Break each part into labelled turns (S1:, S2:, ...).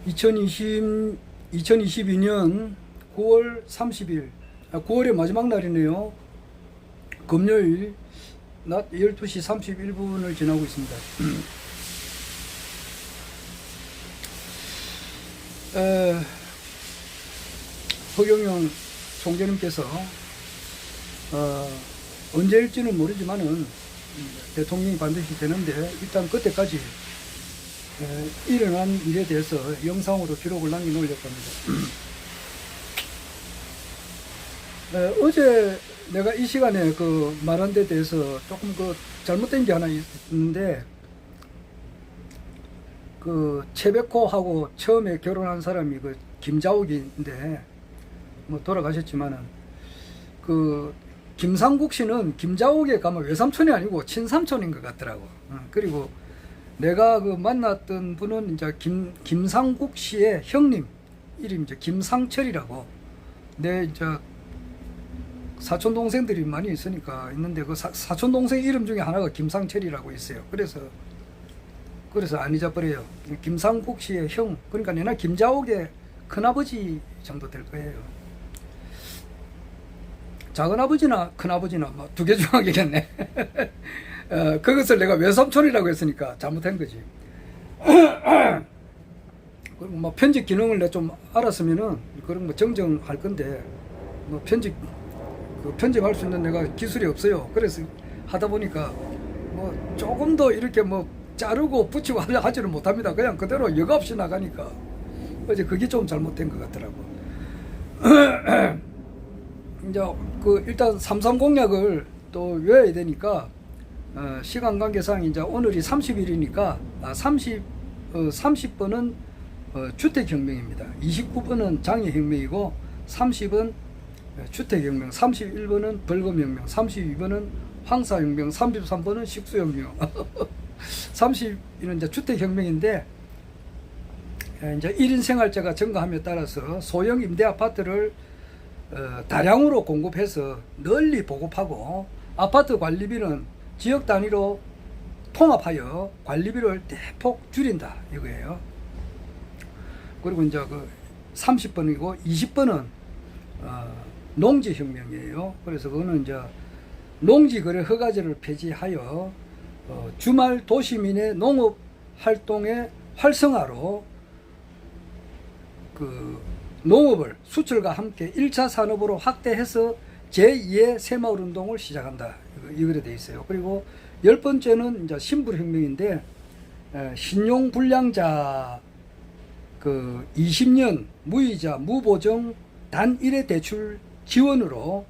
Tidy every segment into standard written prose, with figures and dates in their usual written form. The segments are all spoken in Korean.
S1: 2022년 9월 30일, 9월의 마지막 날이네요. 금요일 낮 12시 31분을 지나고 있습니다. 허경영 총재님께서 언제일지는 모르지만은 대통령이 반드시 되는데, 일단 그때까지 일어난 일에 대해서 영상으로 기록을 남겨놓으려고 합니다. 어제 내가 이 시간에 말한 데 대해서 조금 잘못된 게 하나 있는데, 최백호하고 처음에 결혼한 사람이 김자옥인데, 돌아가셨지만은, 김상국 씨는 김자옥에 가면 외삼촌이 아니고 친삼촌인 것 같더라고. 그리고 내가 만났던 분은 이제 김상국 씨의 형님, 이름이 이제 김상철이라고. 내 이제 사촌 동생들이 많이 있으니까 있는데, 사촌 동생 이름 중에 하나가 김상철이라고 있어요. 그래서 안 잊어버려요. 김상국 씨의 형, 그러니까 내나 김자옥의 큰아버지 정도 될 거예요. 작은아버지나 큰아버지나 두 개 중 하겠네. 그것을 내가 외삼촌이라고 했으니까 잘못한 거지. 그리고 편집 기능을 내가 좀 알았으면은 그런 정정할 건데, 편집할 수 있는 내가 기술이 없어요. 그래서 하다 보니까 조금 더 이렇게 자르고 붙이고 하지를 못합니다. 그냥 그대로 역 없이 나가니까 어제 그게 좀 잘못된 것 같더라고. 이제 일단 3.3 공약을 또 외워야 되니까, 시간 관계상 이제 오늘이 30일이니까 30번은 주택혁명입니다. 29번은 장애혁명이고, 30은 주택혁명, 31번은 벌금혁명, 32번은 황사혁명, 33번은 식수혁명. 30은 이제 주택혁명인데, 이제 1인 생활자가 증가함에 따라서 소형 임대 아파트를 다량으로 공급해서 널리 보급하고, 아파트 관리비는 지역 단위로 통합하여 관리비를 대폭 줄인다, 이거예요. 그리고 이제 30번이고 20번은 농지혁명이에요. 그래서 그거는 이제 농지거래 허가제를 폐지하여 주말 도시민의 농업 활동의 활성화로 농업을 수출과 함께 1차 산업으로 확대해서 제2의 새마을운동을 시작한다, 이거로 되어 있어요. 그리고 10번째는 이제 신불혁명인데, 신용불량자 20년 무이자 무보정 단일의 대출 지원으로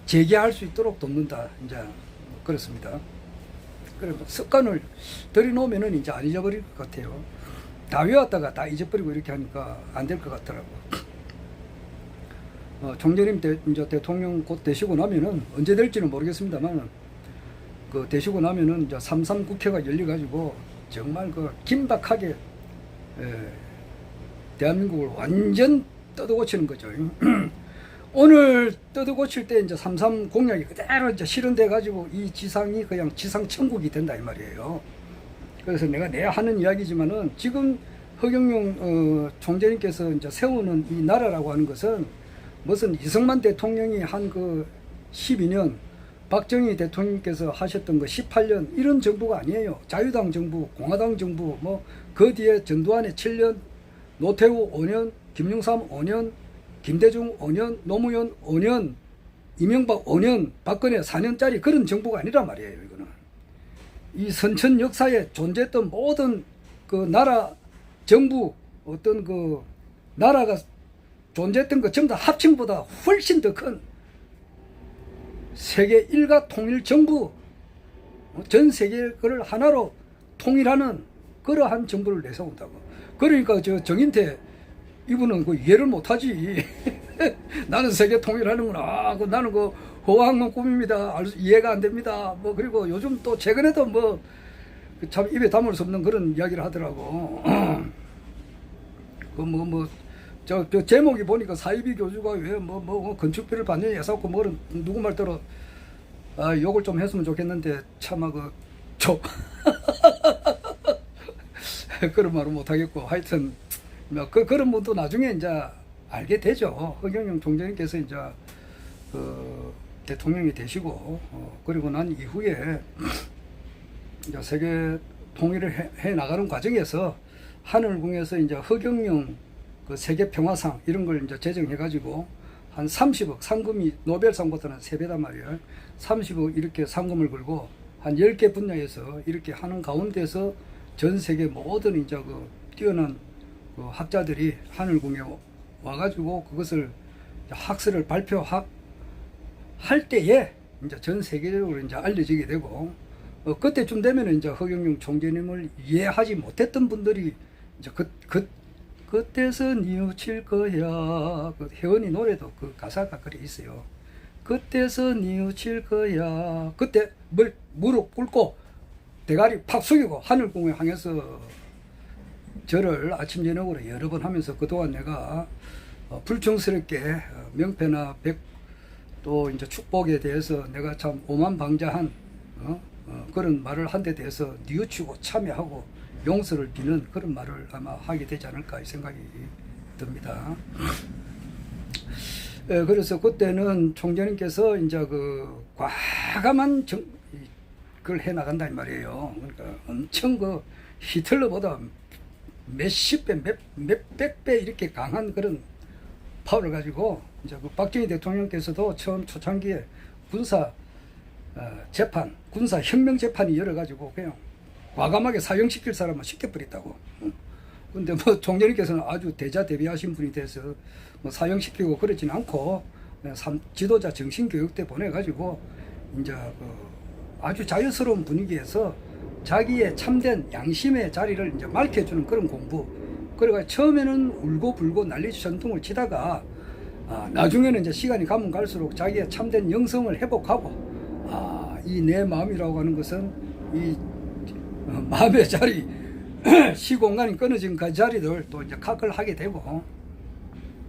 S1: 재개할 수 있도록 돕는다, 이제 그렇습니다. 그래서 습관을 들여놓으면은 이제 안 잊어버릴 것 같아요. 다 외웠다가 다 잊어버리고 이렇게 하니까 안 될 것 같더라고. 총재님 이제 대통령 곧 되시고 나면은, 언제 될지는 모르겠습니다만, 되시고 나면은 이제 3.3 국회가 열려가지고 정말 긴박하게 대한민국을 완전 뜯어고치는 거죠. 오늘 뜯어고칠 때 이제 3.3 공약이 그대로 이제 실현돼가지고 이 지상이 그냥 지상 천국이 된다, 이 말이에요. 그래서 내가 하는 이야기지만은, 지금 허경영 총재님께서 이제 세우는 이 나라라고 하는 것은 무슨 이승만 대통령이 한 12년, 박정희 대통령께서 하셨던 18년 이런 정부가 아니에요. 자유당 정부, 공화당 정부, 그 뒤에 전두환의 7년, 노태우 5년, 김영삼 5년, 김대중 5년, 노무현 5년, 이명박 5년, 박근혜 4년짜리 그런 정부가 아니란 말이에요. 이거는 이 선천 역사에 존재했던 모든 나라, 정부, 어떤 나라가 존재했던 것 전부 다 합친보다 훨씬 더 큰 세계 일가 통일 정부, 전 세계를 하나로 통일하는 그러한 정부를 내세운다고. 그러니까 정인태 이분은 이해를 못하지. 나는 세계 통일하는구나. 나는 호황은 꿈입니다. 이해가 안 됩니다. 그리고 요즘 또 최근에도 참 입에 담을 수 없는 그런 이야기를 하더라고. 저 제목이 보니까 사이비 교주가 왜 건축비를 받느냐 해서 누구 말대로 욕을 좀 했으면 좋겠는데, 차마 그런 말은 못하겠고, 하여튼 뭐 그런 분도 나중에 이제 알게 되죠. 허경영 총재님께서 이제 그 대통령이 되시고, 그리고 난 이후에 이제 세계 통일을 해 나가는 과정에서 하늘궁에서 이제 허경영 그 세계 평화상 이런 걸 이제 제정해 가지고 한 30억 상금이 노벨상보다는 3배단 말이에요. 30억 이렇게 상금을 걸고 한 10개 분야에서 이렇게 하는 가운데서 전 세계 모든 이제 그 뛰어난 그 학자들이 하늘궁에 와가지고 그것을 학설을 발표할 때에 이제 전 세계적으로 이제 알려지게 되고, 그때쯤 되면 이제 허경영 총재님을 이해하지 못했던 분들이 이제 그때서 뉘우칠 거야. 그 혜원이 노래도 그 가사가 그래 있어요. 그때서 뉘우칠 거야. 그때 무릎 꿇고 대가리 팍 숙이고 하늘궁에 향해서 절을 아침 저녁으로 여러 번 하면서 그동안 내가 불청스럽게 명패나 또 이제 축복에 대해서 내가 참 오만방자한 그런 말을 한 데 대해서 뉘우치고 참여하고 용서를 비는 그런 말을 아마 하게 되지 않을까 이 생각이 듭니다. 그래서 그때는 총재님께서 이제 그 과감한 그걸 해 나간다 이 말이에요. 그러니까 엄청 그 히틀러보다 몇십 배, 몇백 배 이렇게 강한 그런 파워를 가지고 이제 그 박정희 대통령께서도 처음 초창기에 군사 재판, 군사 혁명 재판이 열어가지고 그냥 과감하게 사형시킬 사람은 시켜버렸다고. 근데 뭐 총재님께서는 아주 대자대비하신 분이 돼서 뭐 사형시키고 그러진 않고 지도자 정신교육대 보내가지고 이제 그 아주 자유스러운 분위기에서 자기의 참된 양심의 자리를 이제 밝혀주는 그런 공부. 그래가 처음에는 울고불고 난리 전통을 치다가 나중에는 이제 시간이 가면 갈수록 자기의 참된 영성을 회복하고 이 내 마음이라고 하는 것은 이 마음의 자리 시공간이 끊어진 그 자리들 또 이제 각을 하게 되고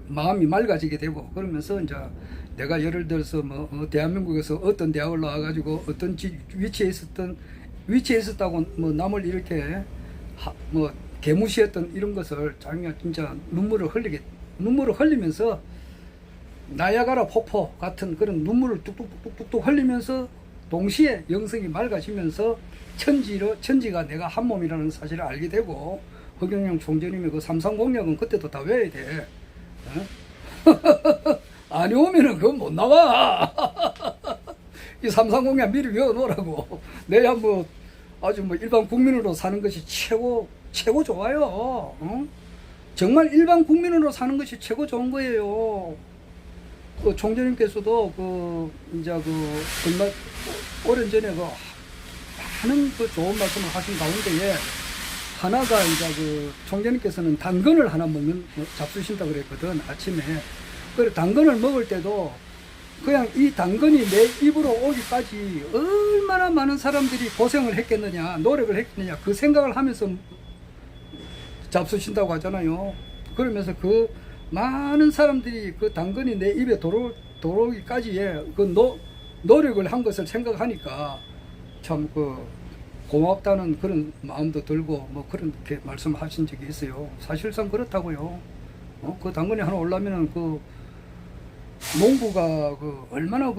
S1: 마음이 맑아지게 되고 그러면서 이제 내가 예를 들어서 뭐 대한민국에서 어떤 대학을 나와가지고 어떤 위치에 있었다고 뭐 남을 이렇게 뭐 개무시했던 이런 것을 자기가 진짜 눈물을 흘리면서 나야가라 폭포 같은 그런 눈물을 뚝뚝뚝뚝 흘리면서 동시에 영성이 맑아지면서 천지가 내가 한 몸이라는 사실을 알게 되고 허경영 총재님의 그 삼삼 공약은 그때도 다 외워야 돼. 안 외우면은 그건 못 나와. 이 삼삼 공약 미리 외워놓으라고. 내가 뭐 아주 뭐 일반 국민으로 사는 것이 최고 좋아요. 정말 일반 국민으로 사는 것이 최고 좋은 거예요. 그 총재님께서도 이제 얼마 오랜 전에 많은 좋은 말씀을 하신 가운데에 하나가 이제 총재님께서는 당근을 하나 잡수신다 그랬거든, 아침에. 그래, 당근을 먹을 때도 그냥 이 당근이 내 입으로 오기까지 얼마나 많은 사람들이 고생을 했겠느냐, 노력을 했겠느냐, 그 생각을 하면서 잡수신다고 하잖아요. 그러면서 그 많은 사람들이 그 당근이 내 입에 들어오기까지의 노력을 한 것을 생각하니까 참 고맙다는 그런 마음도 들고 뭐 그렇게 말씀하신 적이 있어요. 사실상 그렇다고요. 그 당근이 하나 올라면은 농부가 얼마나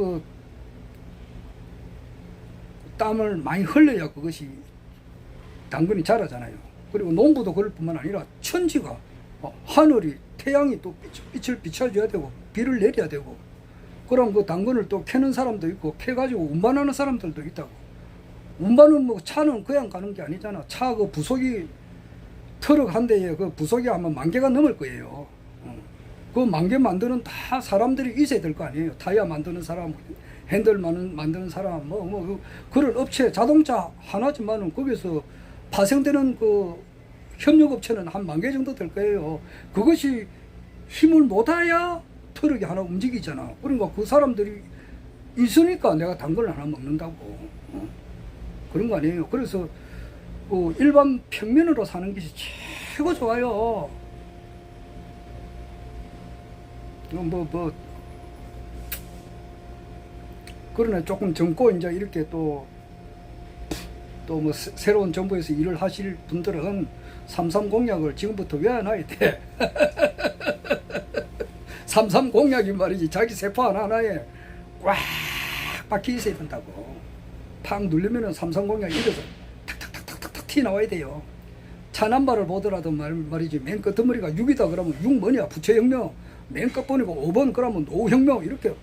S1: 땀을 많이 흘려야 그것이 당근이 자라잖아요. 그리고 농부도 그럴 뿐만 아니라 천지가 하늘이 태양이 또 빛을 비춰줘야 되고 비를 내려야 되고 그럼 그 당근을 또 캐는 사람도 있고 캐가지고 운반하는 사람들도 있다고. 운반은 뭐 차는 그냥 가는 게 아니잖아. 차 부속이 트럭 한 대에 부속이 아마 10,000개가 넘을 거예요. 그 10,000개 만드는 다 사람들이 있어야 될 거 아니에요. 타이어 만드는 사람, 핸들 만드는 사람, 그런 업체, 자동차 하나지만은 거기서 파생되는 협력업체는 한 10,000개 정도 될 거예요. 그것이 힘을 못해야 트럭이 하나 움직이잖아. 그러니까 그 사람들이 있으니까 내가 당근을 하나 먹는다고. 그런 거 아니에요. 그래서 일반 평민으로 사는 것이 최고 좋아요. 그러네. 조금 젊고 이제 이렇게 또 또 뭐 새로운 정부에서 일을 하실 분들은 3.3 공약을 지금부터 외워놔야 돼. 3.3 공약이 말이지 자기 세포 하나하나에 꽉 박혀 있어야 된다고. 팍 누르면은 3.3 공약이 이래서 탁탁탁탁탁 튀어나와야 돼요. 차남발을 보더라도 말이지 맨 끝머리가 6이다 그러면 6 뭐냐 부처혁명, 맨 끝 보니까 5번 그러면 노혁명, 이렇게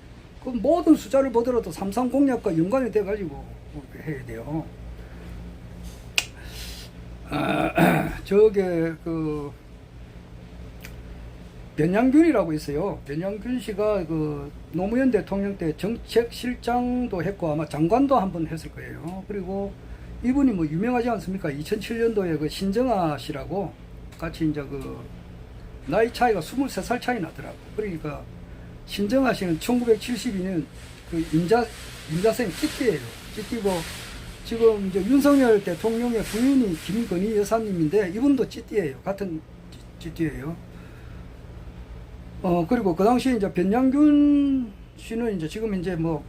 S1: 그 모든 숫자를 보더라도 3.3 공약과 연관이 돼 가지고 해야 돼요. 저게 그 변양균이라고 있어요. 변양균 씨가 그 노무현 대통령 때 정책실장도 했고 아마 장관도 한번 했을 거예요. 그리고 이분이 뭐 유명하지 않습니까? 2007년도에 그 신정아 씨라고 같이 이제 그 나이 차이가 23살 차이 나더라고. 그러니까 신정아 씨는 1972년 그 임자생 찌띠예요. 찌띠고 지금 이제 윤석열 대통령의 부인이 김건희 여사님인데 이분도 찌띠예요. 같은 찌띠예요. 그리고 그 당시에 이제 변양균 씨는 이제 지금 이제 뭐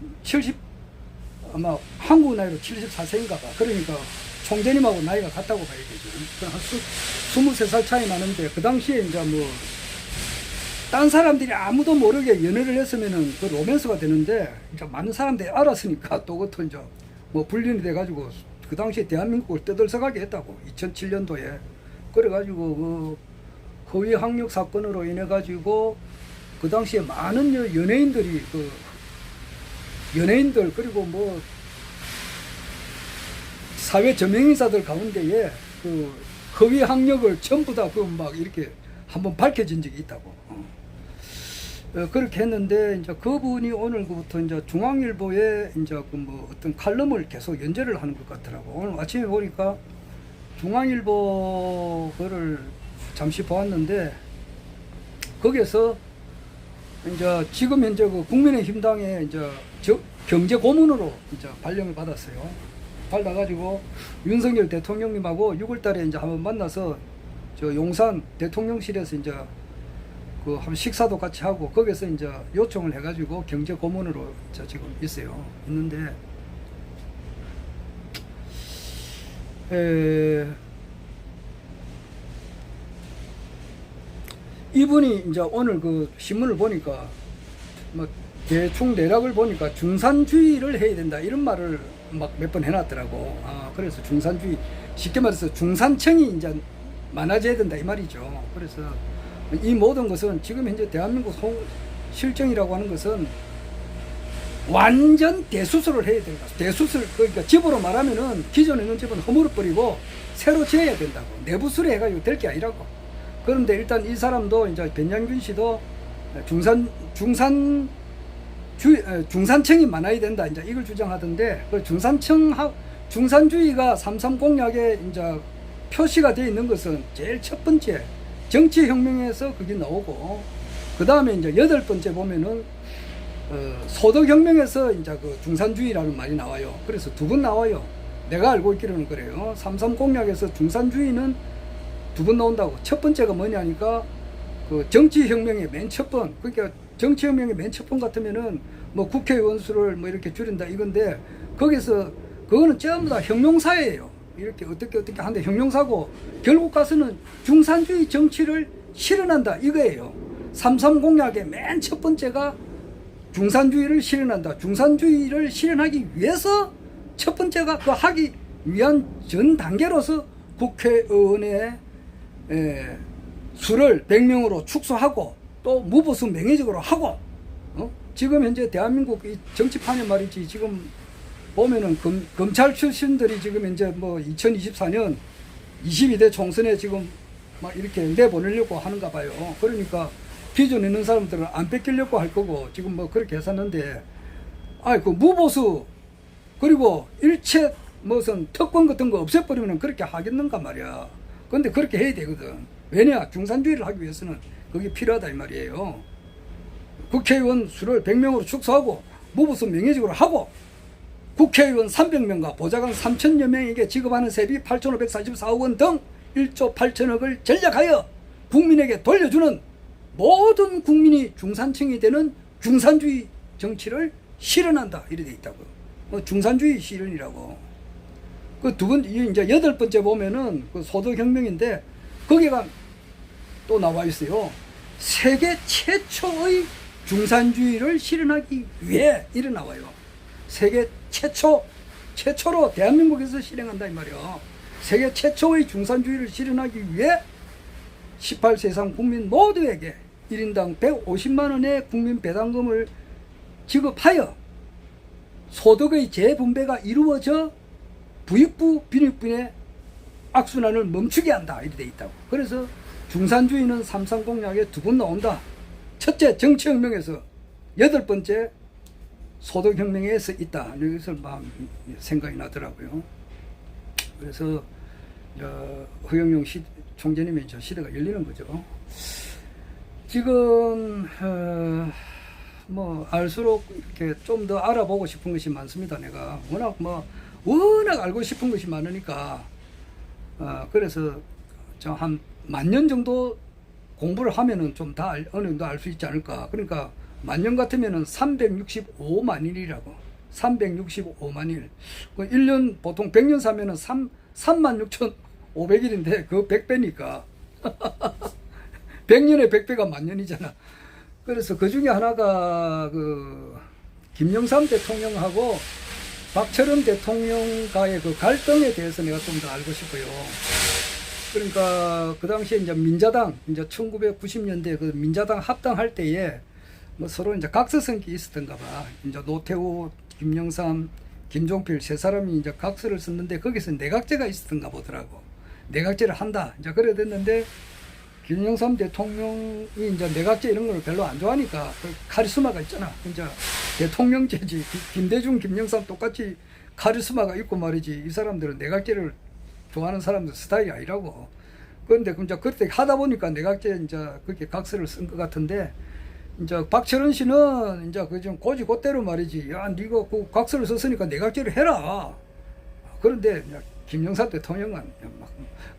S1: 아마 한국 나이로 74세인가 봐. 그러니까 총재님하고 나이가 같다고 봐야 되죠. 한 23살 차이 나는데 그 당시에 이제 뭐 딴 사람들이 아무도 모르게 연애를 했으면은 그 로맨스가 되는데 이제 많은 사람들이 알았으니까 또 그것도 이제 뭐 불륜이 돼가지고 그 당시에 대한민국을 떠들썩하게 했다고. 2007년도에 그래가지고 그 허위 학력 사건으로 인해 가지고 그 당시에 많은 연예인들이 그 연예인들 그리고 뭐 사회 저명인사들 가운데에 그 허위 학력을 전부 다 그 막 이렇게 한번 밝혀진 적이 있다고. 그렇게 했는데 이제 그분이 오늘부터 이제 중앙일보에 이제 그 뭐 어떤 칼럼을 계속 연재를 하는 것 같더라고. 오늘 아침에 보니까 중앙일보 그를 잠시 보았는데 거기에서 이제 지금 현재 그 국민의힘당에 이제 경제 고문으로 이제 발령을 받았어요. 받아가지고 윤석열 대통령님하고 6월달에 이제 한번 만나서 저 용산 대통령실에서 이제 그 한 식사도 같이 하고 거기서 이제 요청을 해가지고 경제 고문으로 지금 있어요. 있는데 이분이 이제 오늘 그 신문을 보니까 뭐 대충 내락을 보니까 중산주의를 해야 된다 이런 말을 막 몇 번 해놨더라고. 그래서 중산주의 쉽게 말해서 중산층이 이제 많아져야 된다 이 말이죠. 그래서 이 모든 것은 지금 현재 대한민국 실정이라고 하는 것은 완전 대수술을 해야 된다. 대수술, 그러니까 집으로 말하면은 기존에 있는 집은 허물어버리고 새로 지어야 된다고. 내부수리 해가지고 될 게 아니라고. 그런데 일단 이 사람도 이제 변양균 씨도 중산층이 많아야 된다. 이제 이걸 주장하던데 그 중산주의가 3.3 공약에 이제 표시가 되어 있는 것은 제일 첫 번째 정치혁명에서 그게 나오고 그 다음에 이제 8번째 보면은 소득혁명에서 이제 그 중산주의라는 말이 나와요. 그래서 두 번 나와요. 내가 알고 있기로는 그래요. 3.3 공약에서 중산주의는 두 번 나온다고. 첫 번째가 뭐냐니까 그 정치혁명의 맨 첫 번. 그러니까 정치혁명의 맨 첫 번 같으면은 뭐 국회의원 수를 뭐 이렇게 줄인다 이건데 거기서 그거는 전부 다 형용사예요. 이렇게 어떻게 하는데 형용사고 결국 가서는 중산주의 정치를 실현한다 이거예요. 3.3 공약의 맨 첫 번째가 중산주의를 실현한다. 중산주의를 실현하기 위해서 첫 번째가 그 하기 위한 전 단계로서 국회의원의 수를 100명으로 축소하고 또 무보수 명예직으로 하고 지금 현재 대한민국 이 정치판에 말이지 지금 보면은 검찰 출신들이 지금 현재 뭐 2024년 22대 총선에 지금 막 이렇게 내보내려고 하는가 봐요. 그러니까 기존에 있는 사람들은 안 뺏기려고 할 거고 지금 뭐 그렇게 했었는데 그 무보수 그리고 일체 무슨 특권 같은 거 없애버리면 그렇게 하겠는가 말이야. 근데 그렇게 해야 되거든. 왜냐? 중산주의를 하기 위해서는 그게 필요하다 이 말이에요. 국회의원 수를 100명으로 축소하고 무보수 명예직으로 하고 국회의원 300명과 보좌관 3천여 명에게 지급하는 세비 8,544억 원 등 1조 8천억을 전략하여 국민에게 돌려주는 모든 국민이 중산층이 되는 중산주의 정치를 실현한다 이래 돼 있다고. 중산주의 실현이라고. 그 두 번, 이제 여덟 번째 보면은 그 소득혁명인데, 거기가 또 나와 있어요. 세계 최초의 중산주의를 실현하기 위해 이래 나와요. 세계 최초로 대한민국에서 실행한다 이 말이요. 세계 최초의 중산주의를 실현하기 위해 18세 이상 국민 모두에게 1인당 150만 원의 국민 배당금을 지급하여 소득의 재분배가 이루어져 부익부 빈익빈의 악순환을 멈추게 한다 이렇게 돼 있다고. 그래서 중산주의는 삼삼 공약에 두 번 나온다. 첫째 정치혁명에서, 여덟 번째 소득혁명에서 있다. 여기서 막 생각이 나더라고요. 그래서 허경영 총재님의 시대가 열리는 거죠. 지금 뭐 알수록 이렇게 좀 더 알아보고 싶은 것이 많습니다. 내가 워낙 알고 싶은 것이 많으니까 그래서 한 10,000년 정도 공부를 하면은 좀 다 어느 정도 알 수 있지 않을까. 그러니까 10,000년 같으면은 365만 일이라고. 365만 일. 1년 보통 100년 사면은 36,500일인데 그 100배니까. 100년에 100배가 10,000년이잖아. 그래서 그 중에 하나가 그 김영삼 대통령하고 박철원 대통령과의 그 갈등에 대해서 내가 좀 더 알고 싶어요. 그러니까 그 당시에 이제 민자당, 이제 1990년대 그 민자당 합당할 때에 뭐 서로 이제 각서성이 있었던가 봐. 이제 노태우, 김영삼, 김종필 세 사람이 이제 각서를 썼는데 거기서 내각제가 있었던가 보더라고. 내각제를 한다. 이제 그래 됐는데 김영삼 대통령이 이제 내각제 이런 걸 별로 안 좋아하니까 그 카리스마가 있잖아. 이제 대통령제지. 김대중, 김영삼 똑같이 카리스마가 있고 말이지. 이 사람들은 내각제를 좋아하는 사람들 스타일이 아니라고. 그런데 이제 그때 하다 보니까 내각제 이제 그렇게 각서를 쓴 것 같은데, 이제 박철원 씨는 이제 그 좀 고지고대로 말이지. 야, 네가 그 각서를 썼으니까 내각제를 해라. 그런데 김영삼 대통령은 막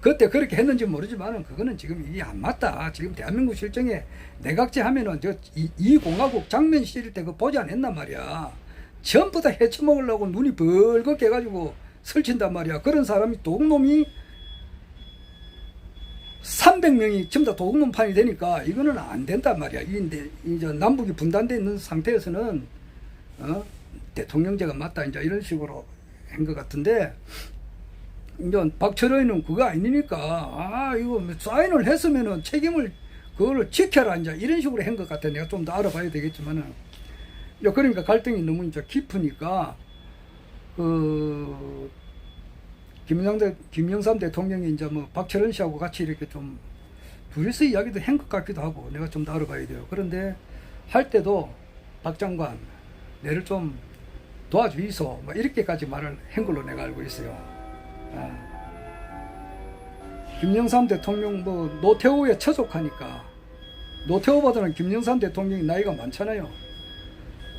S1: 그때 그렇게 했는지 모르지만은 그거는 지금 이게 안 맞다. 지금 대한민국 실정에 내각제 하면은 이 공화국 장면 시절 때 그 보지 않았단 말이야. 전부 다 헤쳐먹으려고 눈이 벌겋게 해가지고 설친단 말이야. 그런 사람이 도둑놈이 300명이 전부 다 도둑놈판이 되니까 이거는 안 된단 말이야. 이제 남북이 분단되어 있는 상태에서는 대통령제가 맞다. 이제 이런 식으로 한 것 같은데, 이제 박철원이는 그거 아니니까 이거 사인을 했으면은 책임을 그거를 지켜라. 이제 이런 식으로 한 것 같아. 내가 좀 더 알아봐야 되겠지만은. 그러니까 갈등이 너무 이제 깊으니까 그 김영삼 대통령이 이제 뭐 박철원 씨하고 같이 이렇게 좀 둘이서 이야기도 한 것 같기도 하고 내가 좀 더 알아봐야 돼요. 그런데 할 때도 박 장관 내를 좀 도와주이소 뭐 이렇게까지 말을 한 걸로 내가 알고 있어요. 김영삼 대통령 뭐 노태우에 처족하니까, 노태우보다는 김영삼 대통령이 나이가 많잖아요.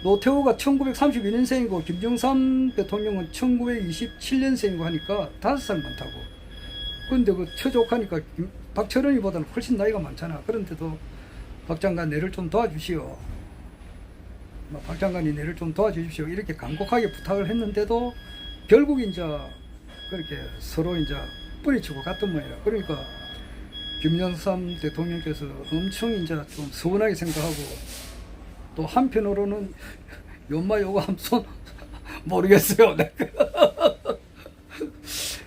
S1: 노태우가 1932년생이고 김영삼 대통령은 1927년생이고 하니까 5살 많다고. 그런데 그 처족하니까 박철원이보다는 훨씬 나이가 많잖아. 그런데도 박 장관 내를 좀 도와주시오. 박 장관이 내를 좀 도와주십시오. 이렇게 간곡하게 부탁을 했는데도 결국 이제 그렇게 서로 이제 뿌리치고 갔던 모양이야. 그러니까 김영삼 대통령께서 엄청 이제 좀 서운하게 생각하고, 또 한편으로는 연마 요거 한손 모르겠어요.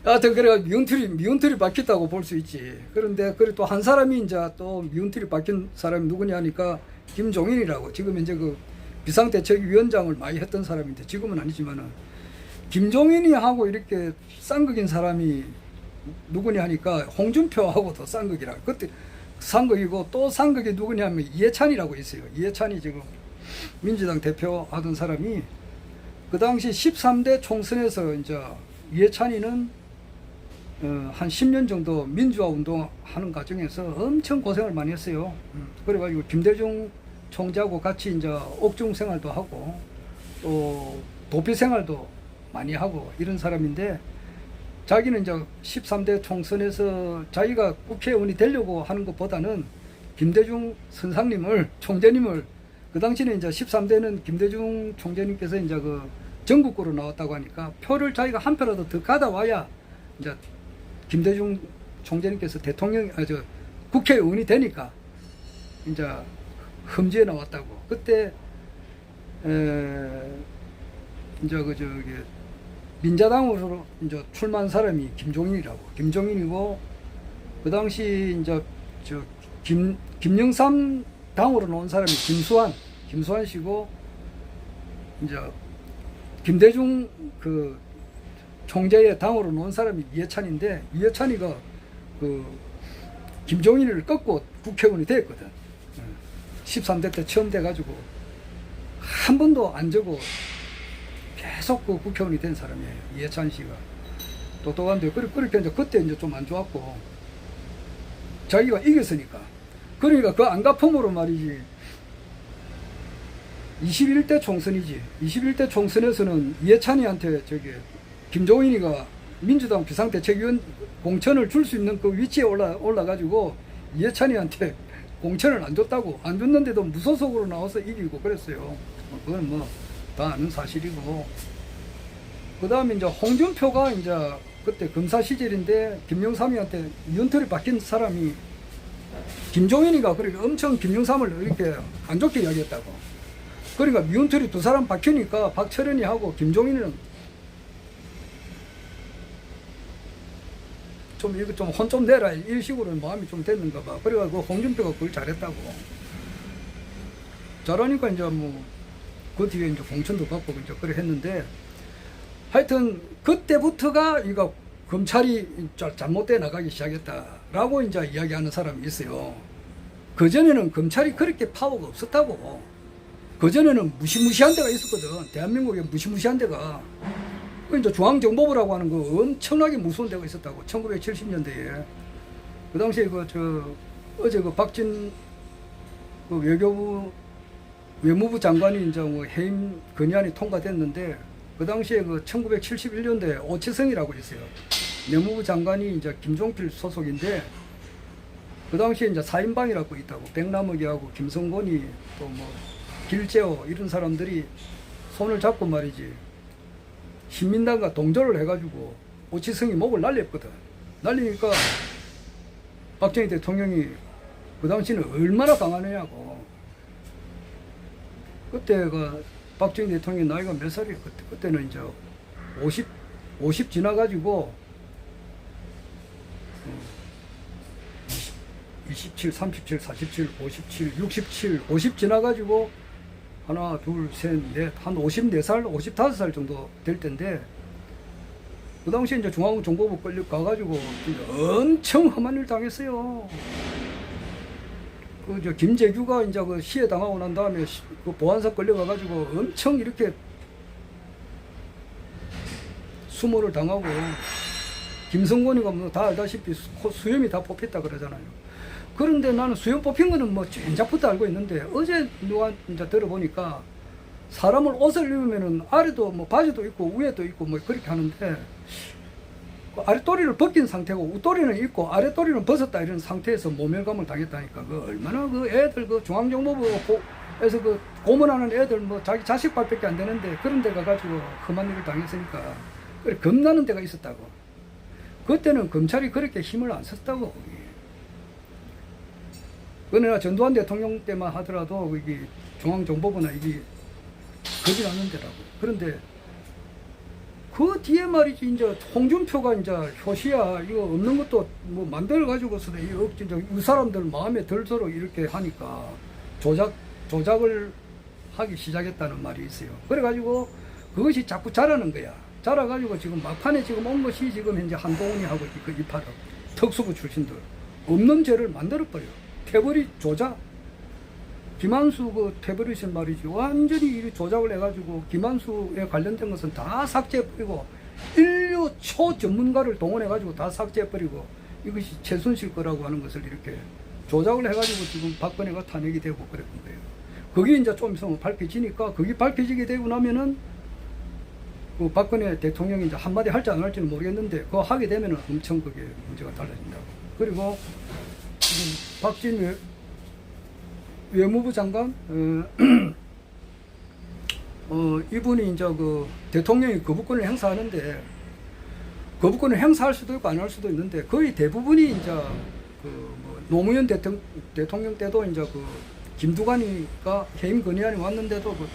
S1: 하여튼 그래 미운틀이 박혔다고 볼 수 있지. 그런데 그래 또 한 사람이 이제 또 미운틀이 박힌 사람이 누구냐 하니까 김종인이라고. 지금 이제 그 비상대책위원장을 많이 했던 사람인데 지금은 아니지만은, 김종인이 하고 이렇게 쌍극인 사람이 누구냐 하니까 홍준표하고도 쌍극이라. 그때 쌍극이고 또 쌍극이 누구냐 하면 이해찬이라고 있어요. 이해찬이 지금 민주당 대표 하던 사람이 그 당시 13대 총선에서 이제 이해찬이는 한 10년 정도 민주화 운동하는 과정에서 엄청 고생을 많이 했어요. 그래가지고 김대중 총재하고 같이 이제 옥중 생활도 하고 또 도피 생활도 많이 하고 이런 사람인데, 자기는 이제 13대 총선에서 자기가 국회의원이 되려고 하는 것보다는 김대중 선상님을, 총재님을, 그 당시는 이제 13대는 김대중 총재님께서 이제 그 전국구로 나왔다고 하니까 표를 자기가 한 표라도 더 가져와야 이제 김대중 총재님께서 국회의원이 되니까 이제 험지에 나왔다고. 그때 이제 민자당으로 이제 출마한 사람이 김종인이고, 그 당시 이제 김영삼 당으로 나온 사람이 김수환 씨고, 이제 김대중 그 총재의 당으로 나온 사람이 이해찬인데, 이해찬이가 그 김종인을 꺾고 국회의원이 됐거든. 13대 때 처음 돼가지고 한 번도 안 적고 계속 그 국회의원이 된 사람이에요. 이해찬 씨가 똑똑한데, 그렇게 이제 그때 이제 좀 안 좋았고, 자기가 이겼으니까. 그러니까 그 안가품으로 말이지, 21대 총선이지. 21대 총선에서는 이해찬이한테 김종인이가 민주당 비상대책위원 공천을 줄 수 있는 그 위치에 올라가지고 이해찬이한테 공천을 안 줬다고. 안 줬는데도 무소속으로 나와서 이기고 그랬어요. 그건 뭐 다 아는 사실이고. 그 다음에 이제 홍준표가 이제 그때 검사 시절인데 김영삼이한테 위원털이 바뀐 사람이 김종인이가 그러니까 엄청 김영삼을 이렇게 안 좋게 이야기했다고. 그러니까 위원털이 두 사람 바뀌니까 박철현이 하고 김종인은 이거 좀 혼 좀 내라, 이런 식으로 마음이 좀 됐는가 봐. 그래가지고 홍준표가 그걸 잘했다고. 잘하니까 이제 뭐 그 뒤에 이제 공천도 받고 이제 그래 했는데, 하여튼 그때부터가 이거 검찰이 잘못돼 나가기 시작했다라고 이제 이야기하는 사람이 있어요. 그 전에는 검찰이 그렇게 파워가 없었다고. 그 전에는 무시무시한 데가 있었거든. 대한민국에 무시무시한 데가. 이제 중앙정보부라고 하는 거 엄청나게 무서운 데가 있었다고. 1970년대에. 그 당시에 어제 박진 외무부 장관이 이제 뭐 해임 건의안이 통과됐는데, 그 당시에 1971년도에 오치성이라고 있어요. 내무부 장관이 이제 김종필 소속인데, 그 당시에 이제 4인방이라고 있다고. 백남욱이하고 김성곤이 또 뭐 길재호 이런 사람들이 손을 잡고 말이지, 신민당과 동조를 해가지고 오치성이 목을 날렸거든. 날리니까 박정희 대통령이 그 당시는 얼마나 강하느냐고. 그때 박정희 대통령이 나이가 몇 살이에요? 그때는 이제 50 지나가지고 27, 37, 47, 57, 67, 50 지나가지고 하나, 둘, 셋, 넷, 한 54살, 55살 정도 될 텐데, 그 당시에 이제 중앙정보부 끌려가가지고 엄청 험한 일 당했어요. 김재규가 이제 시해 당하고 난 다음에 보안사 끌려가가지고 엄청 이렇게 수모를 당하고, 김성곤이가 뭐 다 알다시피 수염이 다 뽑혔다 그러잖아요. 그런데 나는 수염 뽑힌 거는 뭐 전작부터 알고 있는데, 어제 누가 이제 들어보니까 사람을 옷을 입으면은 아래도 뭐 바지도 있고 위에도 있고 뭐 그렇게 하는데, 아랫도리를 벗긴 상태고 윗도리는 입고 아랫도리는 벗었다 이런 상태에서 모멸감을 당했다니까. 얼마나 애들 중앙정보부에서 고문하는 애들 뭐 자기 자식 발밖에 안 되는데 그런 데 가가지고 험한 일을 당했으니까 그래 겁나는 데가 있었다고. 그때는 검찰이 그렇게 힘을 안 썼다고. 그러나 전두환 대통령 때만 하더라도 이게 중앙정보부나 이게 겁이 나는 데라고. 그런데 그 뒤에 말이지, 이제 홍준표가 이제 효시야 이거 없는 것도 뭐 만들어가지고서 이 사람들 마음에 들도록 이렇게 하니까 조작을 하기 시작했다는 말이 있어요. 그래가지고 그것이 자꾸 자라는 거야. 자라가지고 지금 막판에 지금 온 것이 지금 현재 한동훈이 하고 입하라 특수부 출신들 없는 죄를 만들어버려. 태블릿 조작. 김한수 태블릿은 말이지 완전히 조작을 해가지고 김한수에 관련된 것은 다 삭제해버리고 인류 초전문가를 동원해가지고 다 삭제해버리고 이것이 최순실 거라고 하는 것을 이렇게 조작을 해가지고 지금 박근혜가 탄핵이 되고 그랬던 거예요. 그게 이제 좀 있으면 밝혀지니까, 그게 밝혀지게 되고 나면은 박근혜 대통령이 이제 한마디 할지 안 할지는 모르겠는데 그거 하게 되면은 엄청 그게 문제가 달라진다고. 그리고 지금 박진 외무부 장관 이분이 이제 그 대통령이 거부권을 행사하는데 거부권을 행사할 수도 있고 안 할 수도 있는데 거의 대부분이 이제 그뭐 노무현 대통령 때도 이제 그 김두관이가 해임 건의안이 왔는데도 그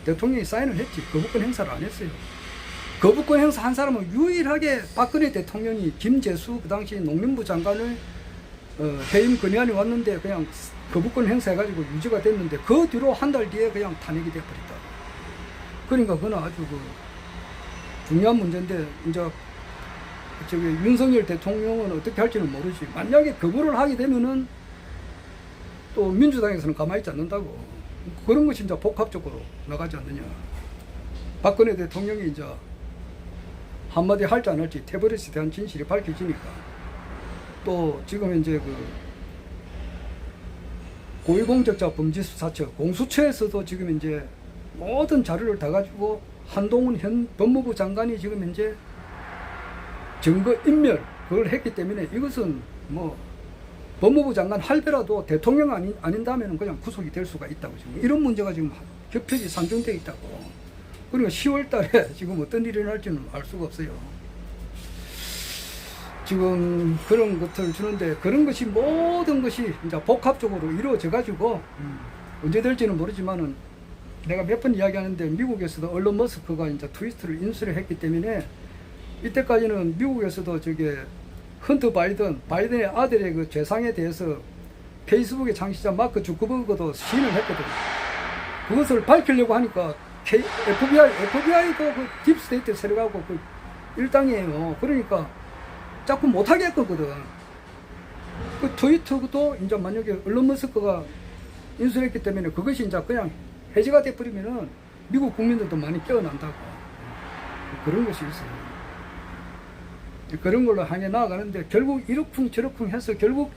S1: 대통령이 사인을 했지 거부권 행사를 안 했어요. 거부권 행사한 사람은 유일하게 박근혜 대통령이 김재수 그 당시 농림부 장관을 해임 건의안이 왔는데 그냥 거부권 행사해가지고 유지가 됐는데 그 뒤로 한 달 뒤에 그냥 탄핵이 돼버렸다. 그러니까 그건 아주 그 중요한 문제인데 이제 저기 윤석열 대통령은 어떻게 할지는 모르지. 만약에 거부를 하게 되면은 또 민주당에서는 가만히 있지 않는다고. 그런 것이 이제 복합적으로 나가지 않느냐. 박근혜 대통령이 이제 한마디 할지 안 할지 태블릿에 대한 진실이 밝혀지니까 또 지금 이제 그 고위공직자 범죄수사처 공수처에서도 지금 이제 모든 자료를 다 가지고 한동훈 현 법무부 장관이 지금 이제 증거 인멸 그걸 했기 때문에 이것은 뭐 법무부 장관 할배라도 대통령 아닌다면 그냥 구속이 될 수가 있다고 지금 이런 문제가 지금 겹쳐지 상정되어 있다고. 그리고 10월 달에 지금 어떤 일이 일어날지는 알 수가 없어요. 지금 그런 것들을 주는데 그런 것이 모든 것이 이제 복합적으로 이루어져 가지고 언제 될지는 모르지만은 내가 몇 번 이야기하는데 미국에서도 얼론 머스크가 이제 트위터를 인수를 했기 때문에 이때까지는 미국에서도 저게 헌터 바이든의 아들의 그 죄상에 대해서 페이스북의 창시자 마크 주커버그도 시인을 했거든요. 그것을 밝히려고 하니까 FBI도 그 딥스테이트 세력하고 그 일당이에요. 그러니까 자꾸 못하게 했거든. 그 트위터도 이제 만약에 얼론 머스크가 인수했기 때문에 그것이 이제 그냥 해제가 돼버리면은 미국 국민들도 많이 깨어난다고. 그런 것이 있어요. 그런 걸로 향해 나아가는데 결국 이러쿵 저러쿵 해서 결국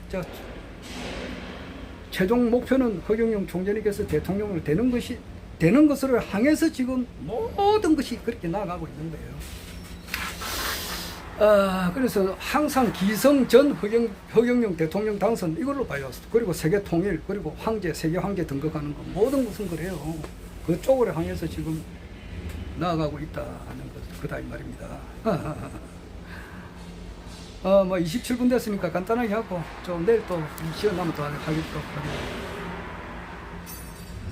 S1: 최종 목표는 허경영 총재님께서 대통령으로 되는 것으로 향해서 지금 모든 것이 그렇게 나아가고 있는 거예요. 그래서 항상 기성 전 허경영 대통령 당선 이걸로 봐요. 그리고 세계 통일, 그리고 황제, 세계 황제 등극하는 거 모든 것은 그래요. 그쪽으로 향해서 지금 나아가고 있다는 거다 이 말입니다. 뭐 27분 됐으니까 간단하게 하고 좀 내일 또 시간 남은 또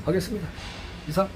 S1: 하겠습니다. 이상.